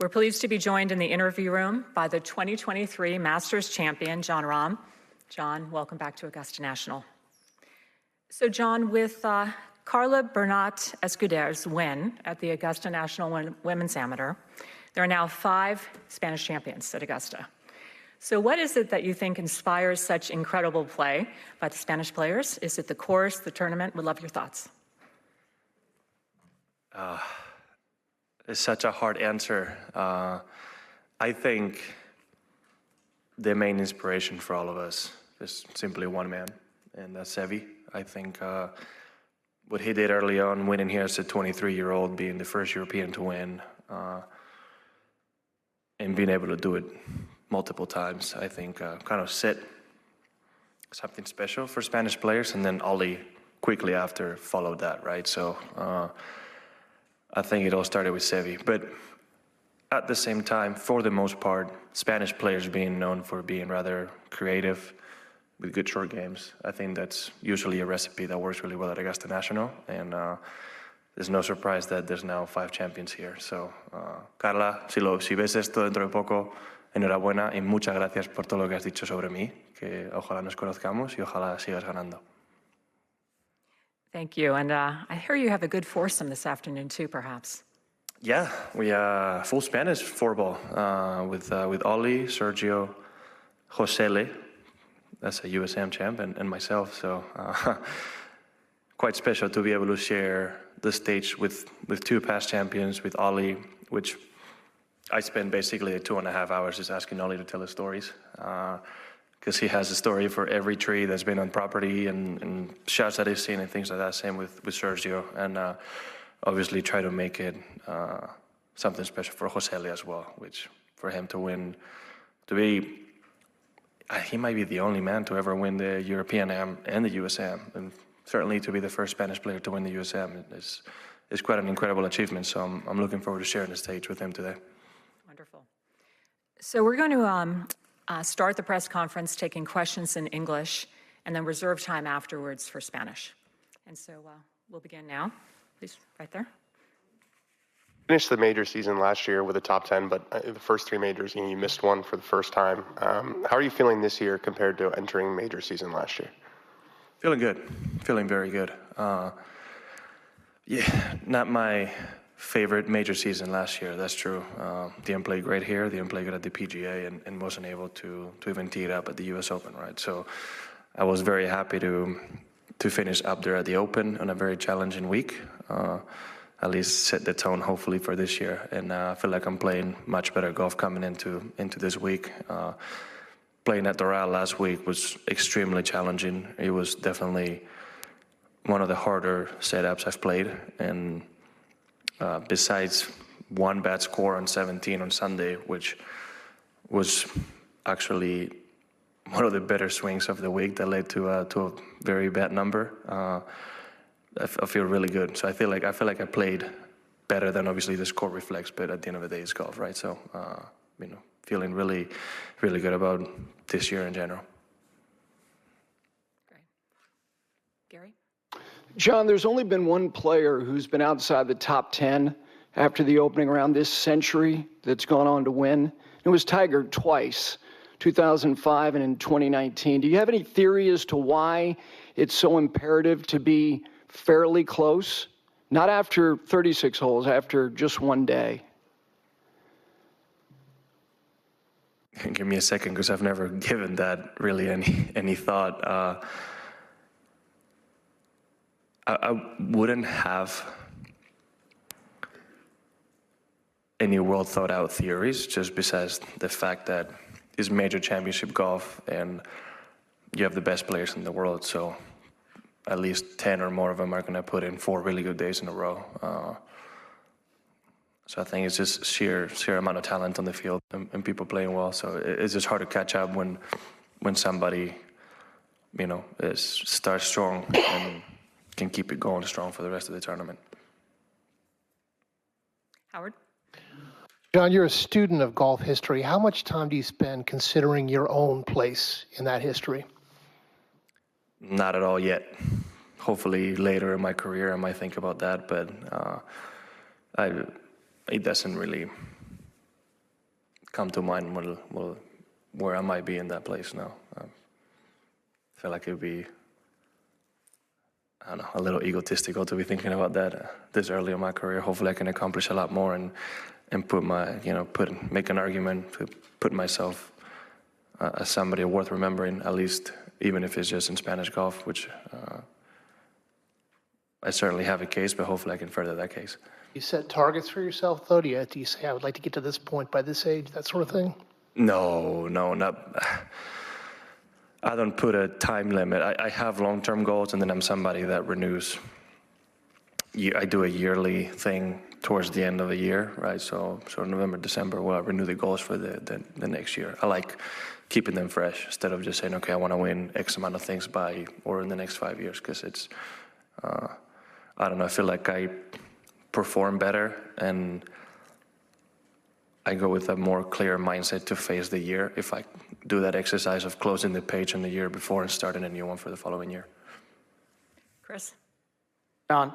We're pleased to be joined in the interview room by the 2023 Masters champion, Jon Rahm. Jon, welcome back to Augusta National. So Jon, with Carla Bernat Escuder's win at the Augusta National Women's Amateur, there are now 5 Spanish champions at Augusta. So what is it that you think inspires such incredible play by the Spanish players? Is it the course, the tournament? We'd love your thoughts. It's such a hard answer. I think the main inspiration for all of us is simply one man, and that's Seve. I think what he did early on, winning here as a 23-year-old, being the first European to win, and being able to do it multiple times, I think kind of set something special for Spanish players, and then Ollie quickly after followed that, right? So I think it all started with Seve. But at the same time, for the most part, Spanish players being known for being rather creative with good short games. I think that's usually a recipe that works really well at Augusta National. And there's no surprise that there's now 5 champions here. So, Carla, si ves esto dentro de poco, enhorabuena y muchas gracias por todo lo que has dicho sobre mí, que ojalá nos conozcamos y ojalá sigas ganando. Thank you. And I hear you have a good foursome this afternoon too, perhaps. Yeah, we full Spanish fourball with Ollie, Sergio, Josele, that's a USM champ, and myself. So quite special to be able to share the stage with 2 past champions, with Ollie, which I spent basically 2.5 hours just asking Ollie to tell his stories. Because he has a story for every tree that's been on property and shots that he's seen and things like that. Same with Sergio, and obviously try to make it something special for Josele as well, which for him to win, to be, he might be the only man to ever win the European Am and the USM, and certainly to be the first Spanish player to win the USM is quite an incredible achievement. So I'm looking forward to sharing the stage with him today. Wonderful. So we're going to start the press conference taking questions in English and then reserve time afterwards for Spanish. And so we'll begin now. Please, right there. Finished the major season last year with a top 10, but the first 3 majors, you missed one for the first time. How are you feeling this year compared to entering major season last year? Feeling good. Feeling very good. Yeah, not my favorite major season last year, that's true. Didn't play great here, didn't play good at the PGA, and wasn't able to even tee it up at the US Open, right? So I was very happy to finish up there at the Open on a very challenging week. At least set the tone, hopefully, for this year. And I feel like I'm playing much better golf coming into this week. Playing at Doral last week was extremely challenging. It was definitely one of the harder setups I've played. And besides one bad score on 17 on Sunday, which was actually one of the better swings of the week that led to a very bad number, I feel really good. So I feel like I played better than obviously the score reflects, but at the end of the day, it's golf, right? So feeling really, really good about this year in general. Great. Gary? Jon, there's only been one player who's been outside the top 10 after the opening round this century that's gone on to win. It was Tiger twice, 2005 and in 2019. Do you have any theory as to why it's so imperative to be fairly close? Not after 36 holes, after just one day. Give me a second, because I've never given that really any thought. I wouldn't have any well thought out theories, just besides the fact that it's major championship golf and you have the best players in the world. So at least 10 or more of them are going to put in 4 really good days in a row. So I think it's just sheer amount of talent on the field and people playing well. So it's just hard to catch up when somebody, starts strong and can keep it going strong for the rest of the tournament. Howard? Jon, you're a student of golf history. How much time do you spend considering your own place in that history? Not at all yet. Hopefully later in my career I might think about that, but it doesn't really come to mind where I might be in that place now. I feel like it would be, I don't know, a little egotistical to be thinking about that this early in my career. Hopefully I can accomplish a lot more and put my, make an argument to put myself as somebody worth remembering, at least, even if it's just in Spanish golf, which I certainly have a case, but hopefully I can further that case. You set targets for yourself, though? Do you say, I would like to get to this point by this age, that sort of thing? No, not. I don't put a time limit. I have long-term goals, and then I'm somebody that renews. I do a yearly thing towards the end of the year, right? So November, December, I renew the goals for the next year. I like keeping them fresh instead of just saying, okay, I want to win X amount of things by or in the next 5 years, because it's, I don't know, I feel like I perform better and I go with a more clear mindset to face the year if I do that exercise of closing the page in the year before and starting a new one for the following year. Chris? Jon,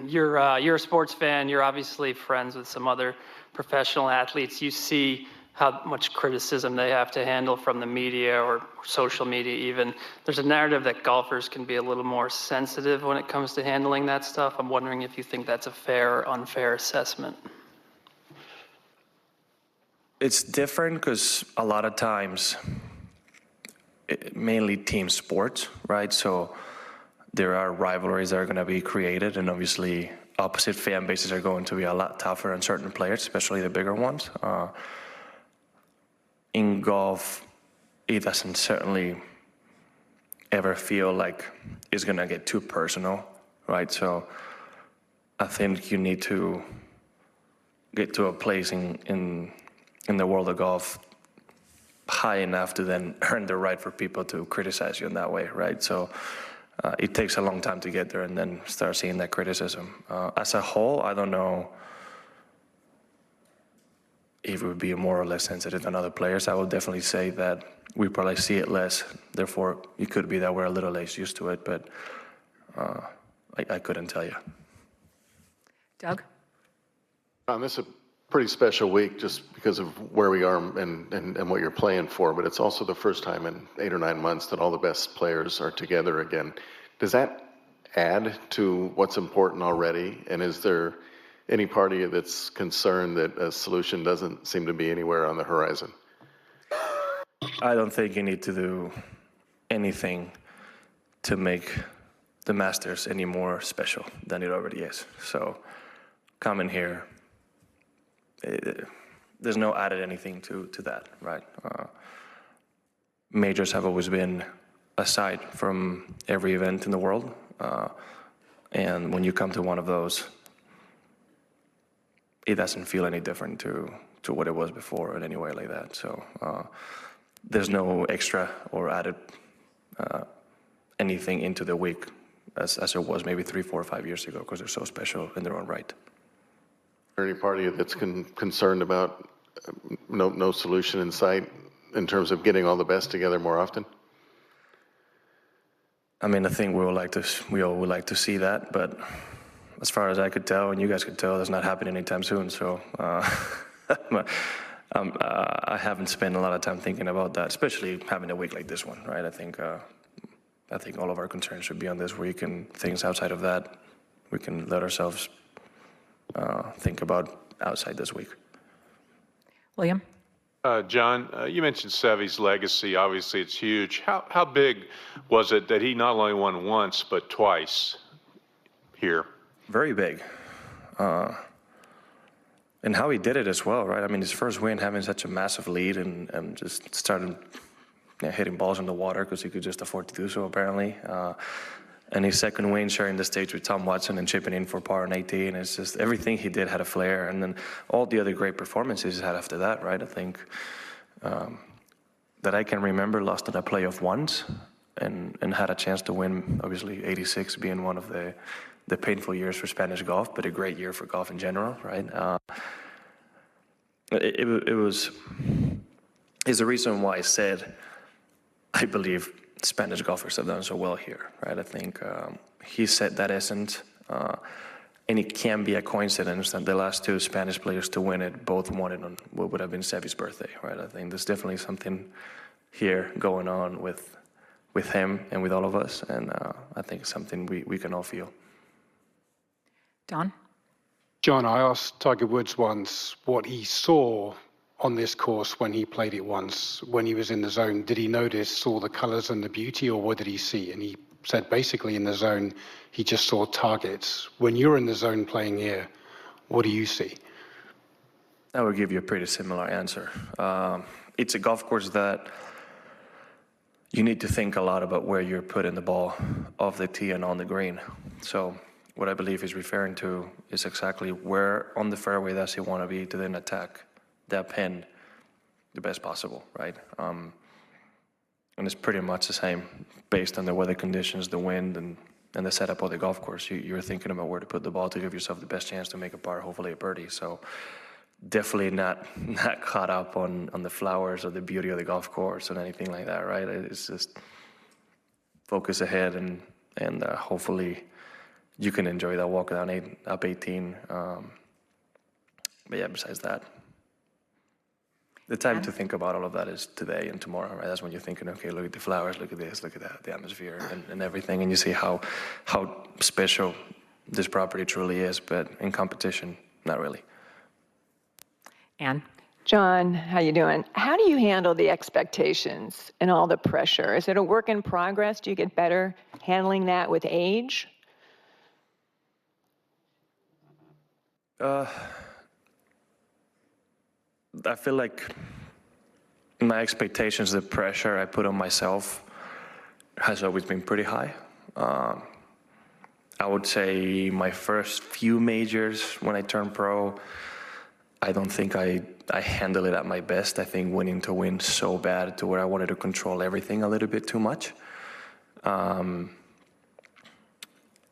you're a sports fan. You're obviously friends with some other professional athletes. You see how much criticism they have to handle from the media or social media even. There's a narrative that golfers can be a little more sensitive when it comes to handling that stuff. I'm wondering if you think that's a fair or unfair assessment. It's different because a lot of times, mainly team sports, right? So there are rivalries that are going to be created, and obviously opposite fan bases are going to be a lot tougher on certain players, especially the bigger ones. In golf, it doesn't certainly ever feel like it's going to get too personal, right? So I think you need to get to a place in the world of golf high enough to then earn the right for people to criticize you in that way, right? So it takes a long time to get there and then start seeing that criticism. As a whole, I don't know if it would be more or less sensitive than other players. I would definitely say that we probably see it less. Therefore, it could be that we're a little less used to it, but I couldn't tell you. Doug? This is a pretty special week just because of where we are and what you're playing for, but it's also the first time in 8 or 9 months that all the best players are together again. Does that add to what's important already? And is there any part of you that's concerned that a solution doesn't seem to be anywhere on the horizon? I don't think you need to do anything to make the Masters any more special than it already is. So coming here, there's no added anything to that, right? Majors have always been a side from every event in the world. And when you come to one of those, it doesn't feel any different to what it was before in any way like that. So there's no extra or added anything into the week as it was maybe 3, 4, 5 years ago, because they're so special in their own right. Is there any part of you that's concerned about no solution in sight in terms of getting all the best together more often? I mean, I think we all would like to see that, but as far as I could tell, and you guys could tell, that's not happening anytime soon. So I haven't spent a lot of time thinking about that, especially having a week like this one, right? I think all of our concerns should be on this week, and things outside of that, we can let ourselves think about outside this week. William? Jon, you mentioned Seve's legacy. Obviously, it's huge. How big was it that he not only won once, but twice here? Very big. And how he did it as well, right? I mean, his first win, having such a massive lead and just started hitting balls in the water because he could just afford to do so, apparently. And his second win, sharing the stage with Tom Watson and chipping in for par on 18. It's just everything he did had a flair. And then all the other great performances he had after that, right? I think that I can remember lost in a playoff once and had a chance to win, obviously, 86 being one of the painful years for Spanish golf, but a great year for golf in general, right? Is the reason why I said I believe Spanish golfers have done so well here, right? I think he set that essence, And it can be a coincidence that the last two Spanish players to win it both won it on what would have been Seve's birthday, right? I think there's definitely something here going on with him and with all of us, and I think it's something we can all feel. Don? John, I asked Tiger Woods once what he saw on this course when he played it once, when he was in the zone. Did he notice all the colors and the beauty, or what did he see? And he said basically in the zone, he just saw targets. When you're in the zone playing here, what do you see? I would give you a pretty similar answer. It's a golf course that you need to think a lot about where you're putting the ball off the tee and on the green. So what I believe he's referring to is exactly where on the fairway does he want to be to then attack that pin the best possible, right? And it's pretty much the same based on the weather conditions, the wind, and the setup of the golf course. You're thinking about where to put the ball to give yourself the best chance to make a par, hopefully a birdie. So definitely not caught up on the flowers or the beauty of the golf course or anything like that, right? It's just focus ahead and hopefully you can enjoy that walk down up 18. But yeah, besides that, the time to think about all of that is today and tomorrow, right? That's when you're thinking, okay, look at the flowers, look at this, look at that, the atmosphere and everything, and you see how special this property truly is, but in competition, not really. Anne? John, how you doing? How do you handle the expectations and all the pressure? Is it a work in progress? Do you get better handling that with age? I feel like my expectations, the pressure I put on myself has always been pretty high. I would say my first few majors when I turned pro, I don't think I handled it at my best. I think winning to win so bad to where I wanted to control everything a little bit too much. And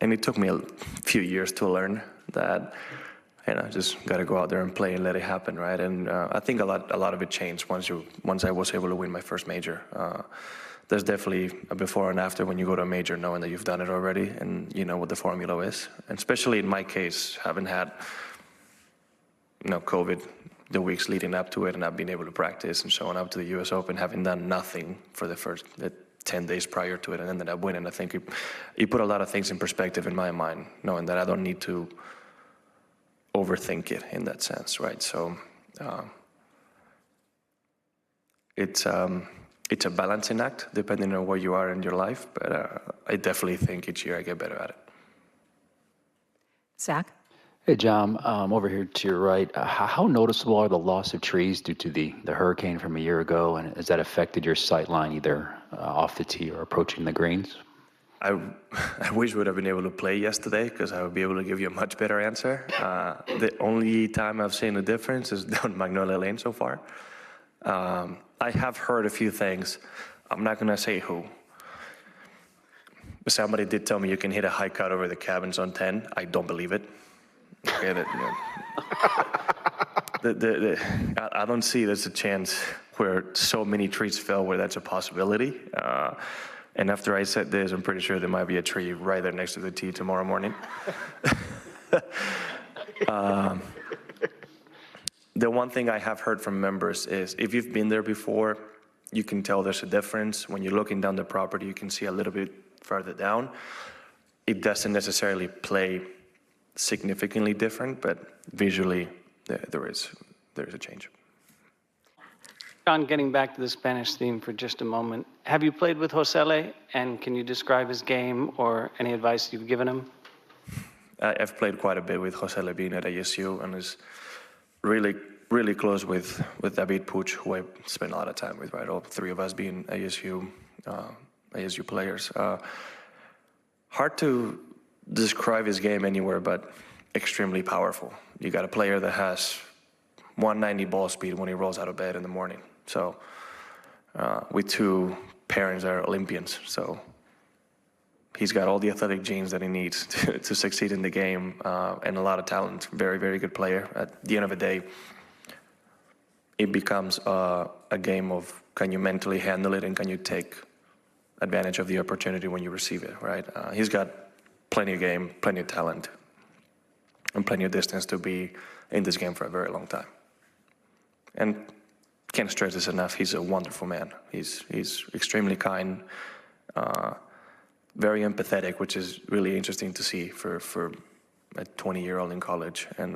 it took me a few years to learn that, just got to go out there and play and let it happen, right? And I think a lot of it changed once I was able to win my first major. There's definitely a before and after when you go to a major, knowing that you've done it already and you know what the formula is. And especially in my case, having had COVID the weeks leading up to it and not being able to practice and showing up to the US Open, having done nothing for the 10 days prior to it and ended up winning. I think it put a lot of things in perspective in my mind, knowing that I don't need to overthink it in that sense, right? So it's a balancing act depending on where you are in your life, but I definitely think each year I get better at it. Zach? Hey, John, over here to your right, how noticeable are the loss of trees due to the hurricane from a year ago, and has that affected your sight line either off the tee or approaching the greens? I wish we would have been able to play yesterday because I would be able to give you a much better answer. The only time I've seen a difference is down Magnolia Lane so far. I have heard a few things. I'm not going to say who. But somebody did tell me you can hit a high cut over the cabins on 10. I don't believe it. Okay, I don't see there's a chance where so many trees fell where that's a possibility. And after I said this, I'm pretty sure there might be a tree right there next to the tee tomorrow morning. The one thing I have heard from members is if you've been there before, you can tell there's a difference. When you're looking down the property, you can see a little bit further down. It doesn't necessarily play significantly different, but visually there is a change. John, getting back to the Spanish theme for just a moment, have you played with Josele, and can you describe his game or any advice you've given him? I've played quite a bit with Josele being at ASU, and is really, really close with David Puig, who I spent a lot of time with, right? All three of us being ASU players. Hard to describe his game anywhere, but extremely powerful. You got a player that has 190 ball speed when he rolls out of bed in the morning. So with two parents that are Olympians, so he's got all the athletic genes that he needs to succeed in the game, and a lot of talent. Very, very good player. At the end of the day, it becomes a game of can you mentally handle it and can you take advantage of the opportunity when you receive it, right? He's got plenty of game, plenty of talent. plenty of distance to be in this game for a very long time. And can't stress this enough. He's a wonderful man. He's extremely kind, very empathetic, which is really interesting to see for a 20-year-old in college, and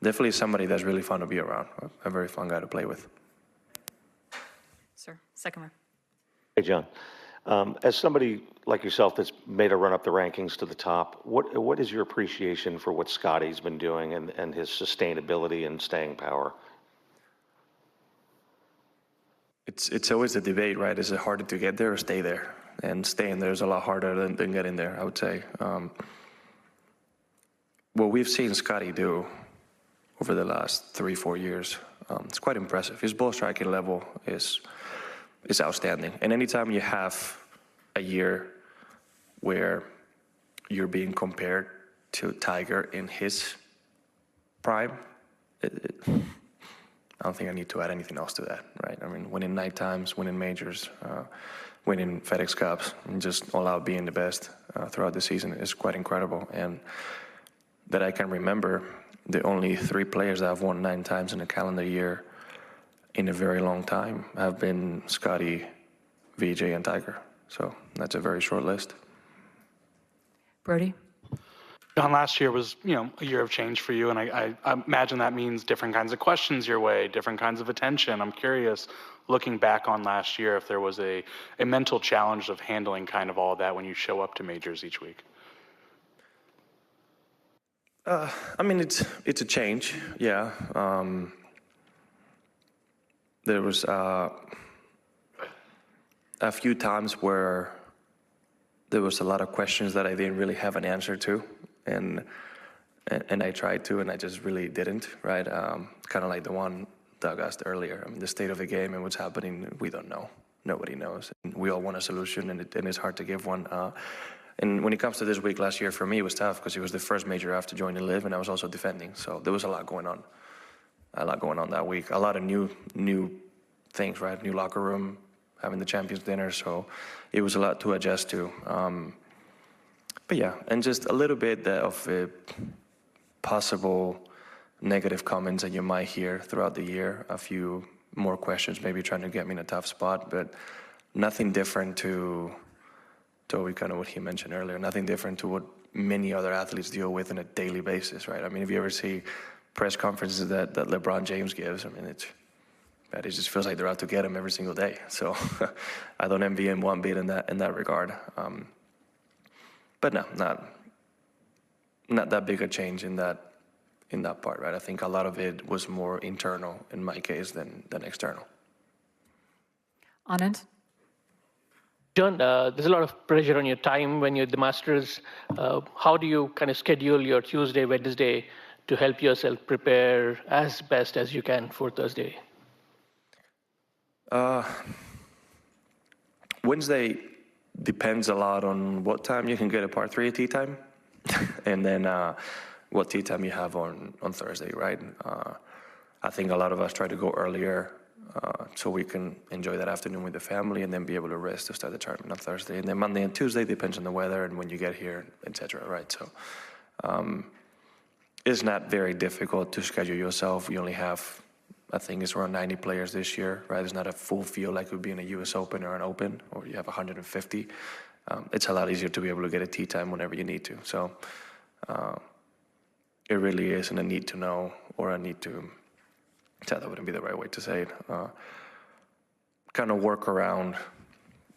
definitely somebody that's really fun to be around. A very fun guy to play with. Sir, second row. Hey, John. As somebody like yourself that's made a run up the rankings to the top, what is your appreciation for what Scotty's been doing and his sustainability and staying power? It's always a debate, right? Is it harder to get there or stay there? And staying there is a lot harder than getting there, I would say. What we've seen Scotty do over the last 3-4 years, it's quite impressive. His ball striking level is outstanding. And anytime you have a year where you're being compared to Tiger in his prime, I don't think I need to add anything else to that, right? I mean, winning night times, winning majors, winning FedEx Cups, and just all out being the best throughout the season is quite incredible. And that I can remember, the only 3 players that have won 9 times in a calendar year in a very long time have been Scotty, VJ, and Tiger. So that's a very short list. Brody? John, last year was, a year of change for you, and I imagine that means different kinds of questions your way, different kinds of attention. I'm curious, looking back on last year, if there was a mental challenge of handling kind of all of that when you show up to majors each week. I mean, it's a change, yeah. There was a few times where there was a lot of questions that I didn't really have an answer to, and I tried to, and I just really didn't, right? Kind of like the one Doug asked earlier. I mean, the state of the game and what's happening, we don't know. Nobody knows. And we all want a solution, and it's hard to give one. And when it comes to this week last year, for me, it was tough because it was the first major after joining LIV, and I was also defending. So there was a lot going on. That week. A lot of new things, right? New locker room, having the Champions Dinner. So it was a lot to adjust to. But yeah, and just a little bit of possible negative comments that you might hear throughout the year. A few more questions, maybe trying to get me in a tough spot, but nothing different to kind of what he mentioned earlier. Nothing different to what many other athletes deal with on a daily basis, right? I mean, if you ever see press conferences that LeBron James gives, I mean, it just feels like they're out to get him every single day. So I don't envy him one bit in that regard. But no, not that big a change in that part, right? I think a lot of it was more internal in my case than external. Anand? John, there's a lot of pressure on your time when you're at the Masters. How do you kind of schedule your Tuesday, Wednesday to help yourself prepare as best as you can for Thursday? Wednesday depends a lot on what time you can get a par 3 at tee time, and then what tee time you have on Thursday, right? I think a lot of us try to go earlier so we can enjoy that afternoon with the family and then be able to rest to start the tournament on Thursday. And then Monday and Tuesday depends on the weather and when you get here, etc. Right? So it's not very difficult to schedule yourself. You only have, I think it's around 90 players this year, right? It's not a full field like it would be in a US Open or an Open, or you have 150. It's a lot easier to be able to get a tee time whenever you need to. So it really isn't a need to know or a need to, that wouldn't be the right way to say it. Kind of work around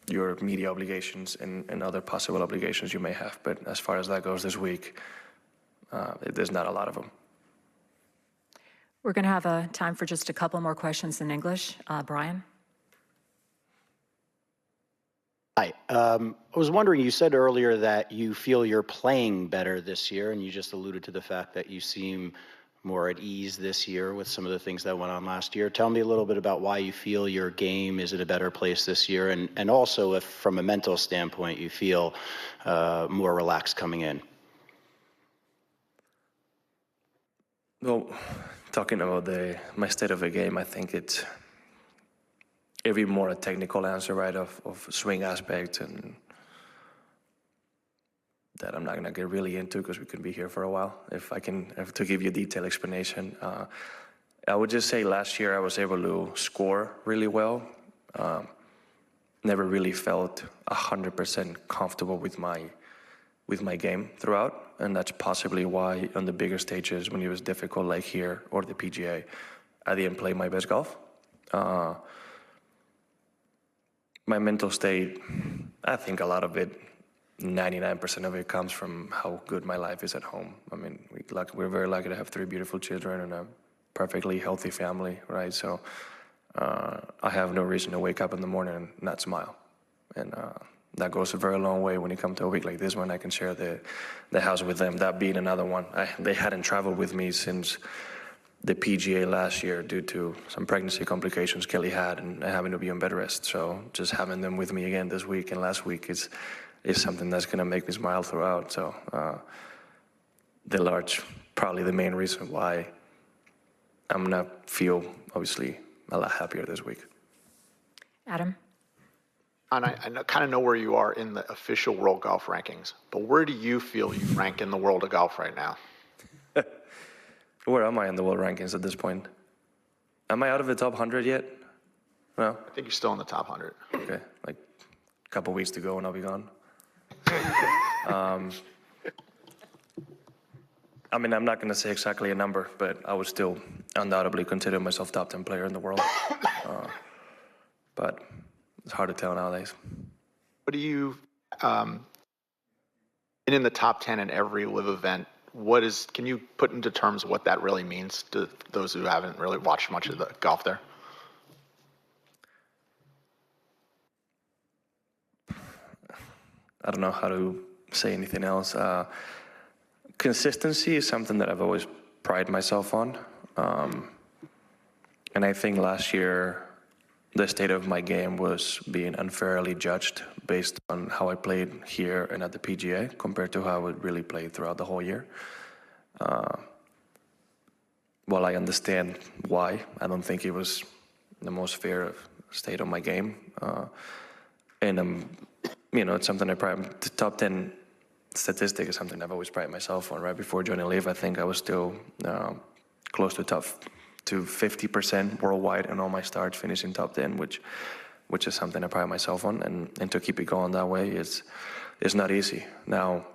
your media obligations and other possible obligations you may have. But as far as that goes this week, there's not a lot of them. We're going to have time for just a couple more questions in English. Brian? Hi. I was wondering, you said earlier that you feel you're playing better this year, and you just alluded to the fact that you seem more at ease this year with some of the things that went on last year. Tell me a little bit about why you feel your game is in a better place this year, and also if from a mental standpoint you feel more relaxed coming in. Well, talking about my state of the game, I think it's every more a technical answer, right, of swing aspects and that I'm not going to get really into because we could be here for a while. If to give you a detailed explanation, I would just say last year I was able to score really well. Never really felt 100% comfortable with my game throughout, and that's possibly why on the bigger stages when it was difficult, like here or the PGA, I didn't play my best golf. My mental state, I think a lot of it, 99% of it comes from how good my life is at home. I mean, we're very lucky to have 3 beautiful children and a perfectly healthy family, right? So I have no reason to wake up in the morning and not smile. And that goes a very long way when you come to a week like this one. I can share the house with them, that being another one. They hadn't traveled with me since the PGA last year due to some pregnancy complications Kelly had and having to be on bed rest. So just having them with me again this week and last week is something that's going to make me smile throughout. So probably the main reason why I'm going to feel, obviously, a lot happier this week. Adam? And I kind of know where you are in the official world golf rankings, but where do you feel you rank in the world of golf right now? Where am I in the world rankings at this point? Am I out of the top 100 yet? No? I think you're still in the top 100. Okay, like a couple weeks to go and I'll be gone. I mean, I'm not going to say exactly a number, but I would still undoubtedly consider myself top 10 player in the world. But it's hard to tell nowadays. What do you, in the top 10 in every live event, can you put into terms what that really means to those who haven't really watched much of the golf there? I don't know how to say anything else. Consistency is something that I've always prided myself on. And I think last year, the state of my game was being unfairly judged based on how I played here and at the PGA compared to how I would really play throughout the whole year. While I understand why, I don't think it was the most fair state of my game. And it's something the top 10 statistic is something I've always prided myself on. Right before joining LIV, I think I was still close to 50% worldwide in all my starts, finishing top 10, which is something I pride myself on, and to keep it going that way is not easy. Now,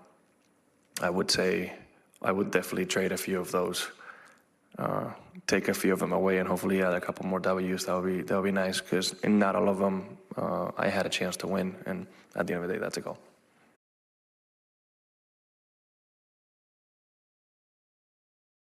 I would say I would definitely trade a few of those, take a few of them away, and hopefully add a couple more W's. That would be nice, because in not all of them I had a chance to win, and at the end of the day, that's a goal.